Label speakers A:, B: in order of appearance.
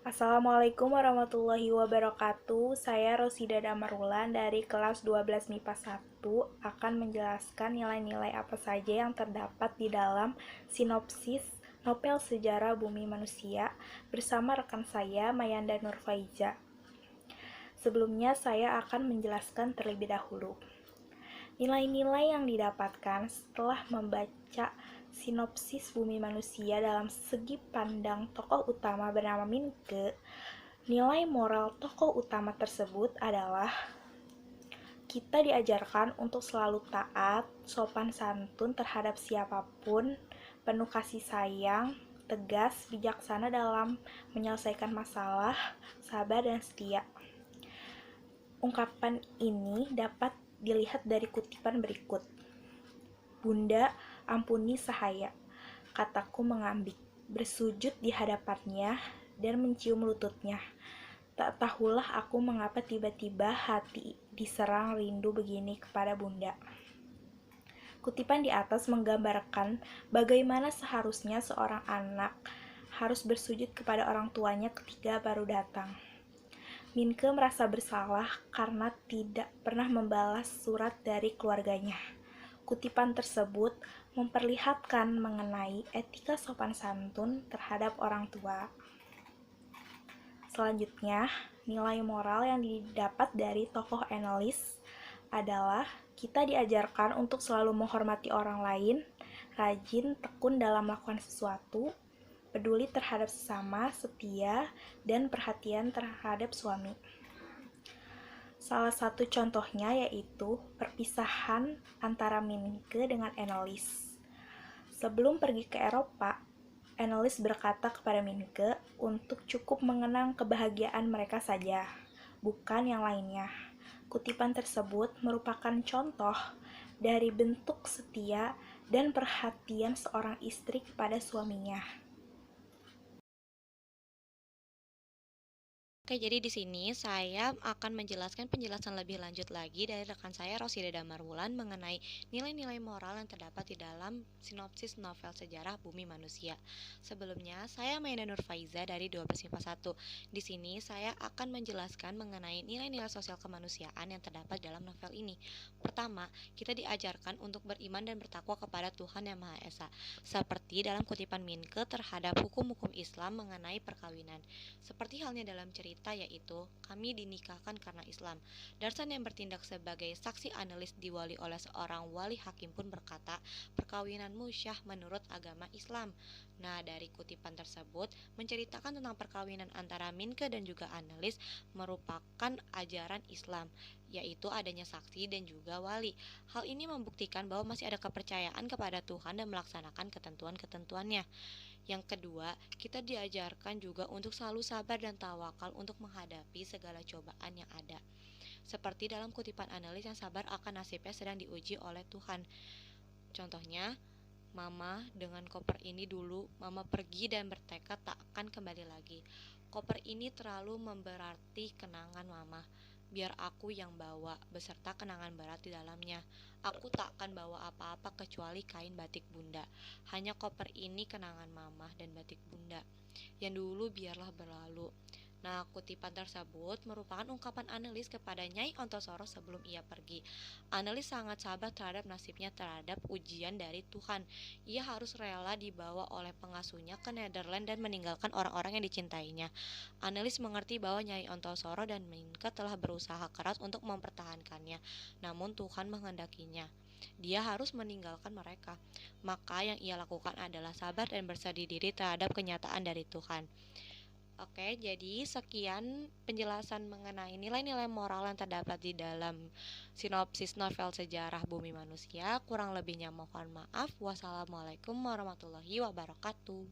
A: Assalamualaikum warahmatullahi wabarakatuh. Saya Rosida Damarulan dari kelas 12 MIPA 1 akan menjelaskan nilai-nilai apa saja yang terdapat di dalam sinopsis novel sejarah bumi manusia bersama rekan saya Mayanda Nurfaiza. Sebelumnya saya akan menjelaskan terlebih dahulu. Nilai-nilai yang didapatkan setelah membaca sinopsis bumi manusia dalam segi pandang tokoh utama bernama Minke. Nilai moral tokoh utama tersebut adalah kita diajarkan untuk selalu taat, sopan santun terhadap siapapun, penuh kasih sayang, tegas, bijaksana dalam menyelesaikan masalah, sabar dan setia. Ungkapan ini dapat dilihat dari kutipan berikut. Bunda, ampuni Sahaya, kataku mengambik, bersujud di hadapannya dan mencium lututnya. Tak tahulah aku mengapa tiba-tiba hati diserang rindu begini kepada Bunda. Kutipan di atas menggambarkan bagaimana seharusnya seorang anak harus bersujud kepada orang tuanya ketika baru datang. Minke merasa bersalah karena tidak pernah membalas surat dari keluarganya. Kutipan tersebut memperlihatkan mengenai etika sopan santun terhadap orang tua. Selanjutnya, nilai moral yang didapat dari tokoh analis adalah kita diajarkan untuk selalu menghormati orang lain, rajin, tekun dalam melakukan sesuatu, peduli terhadap sesama, setia, dan perhatian terhadap suami. Salah satu contohnya yaitu perpisahan antara Minke dengan Enolis. Sebelum pergi ke Eropa, Enolis berkata kepada Minke untuk cukup mengenang kebahagiaan mereka saja, bukan yang lainnya. Kutipan tersebut merupakan contoh dari bentuk setia dan perhatian seorang istri kepada suaminya.
B: Oke, jadi di sini saya akan menjelaskan penjelasan lebih lanjut lagi dari rekan saya Rosida Damarwulan mengenai nilai-nilai moral yang terdapat di dalam sinopsis novel sejarah Bumi Manusia. Sebelumnya, saya Maina Nurfaiza dari 12 MIPA 1. Di sini saya akan menjelaskan mengenai nilai-nilai sosial kemanusiaan yang terdapat dalam novel ini. Pertama, kita diajarkan untuk beriman dan bertakwa kepada Tuhan Yang Maha Esa, seperti dalam kutipan Minke terhadap hukum-hukum Islam mengenai perkawinan. Seperti halnya dalam cerita yaitu kami dinikahkan karena Islam. Darsan yang bertindak sebagai saksi analis diwali oleh seorang wali hakim pun berkata, perkawinanmu syah menurut agama Islam. Nah, dari kutipan tersebut menceritakan tentang perkawinan antara Minke dan juga analis merupakan ajaran Islam, yaitu adanya saksi dan juga wali. Hal ini membuktikan bahwa masih ada kepercayaan kepada Tuhan dan melaksanakan ketentuan-ketentuannya. Yang kedua, kita diajarkan juga untuk selalu sabar dan tawakal untuk menghadapi segala cobaan yang ada. Seperti dalam kutipan analis yang sabar akan nasibnya sedang diuji oleh Tuhan. Contohnya, Mama dengan koper ini dulu, Mama pergi dan bertekad tak akan kembali lagi. Koper ini terlalu memberarti kenangan Mama. Biar aku yang bawa, beserta kenangan berat di dalamnya. Aku tak akan bawa apa-apa kecuali kain batik Bunda. Hanya koper ini kenangan Mama dan batik Bunda. Yang dulu biarlah berlalu. Nah, kutipan tersebut merupakan ungkapan analis kepada Nyai Ontosoro sebelum ia pergi. Analis sangat sabar terhadap nasibnya terhadap ujian dari Tuhan. Ia harus rela dibawa oleh pengasuhnya ke Netherlands dan meninggalkan orang-orang yang dicintainya. Analis mengerti bahwa Nyai Ontosoro dan Minke telah berusaha keras untuk mempertahankannya, namun Tuhan menghendakinya. Dia harus meninggalkan mereka. Maka yang ia lakukan adalah sabar dan berserah diri terhadap kenyataan dari Tuhan. Oke, jadi sekian penjelasan mengenai nilai-nilai moral yang terdapat di dalam sinopsis novel sejarah Bumi Manusia. Kurang lebihnya mohon maaf. Wassalamualaikum warahmatullahi wabarakatuh.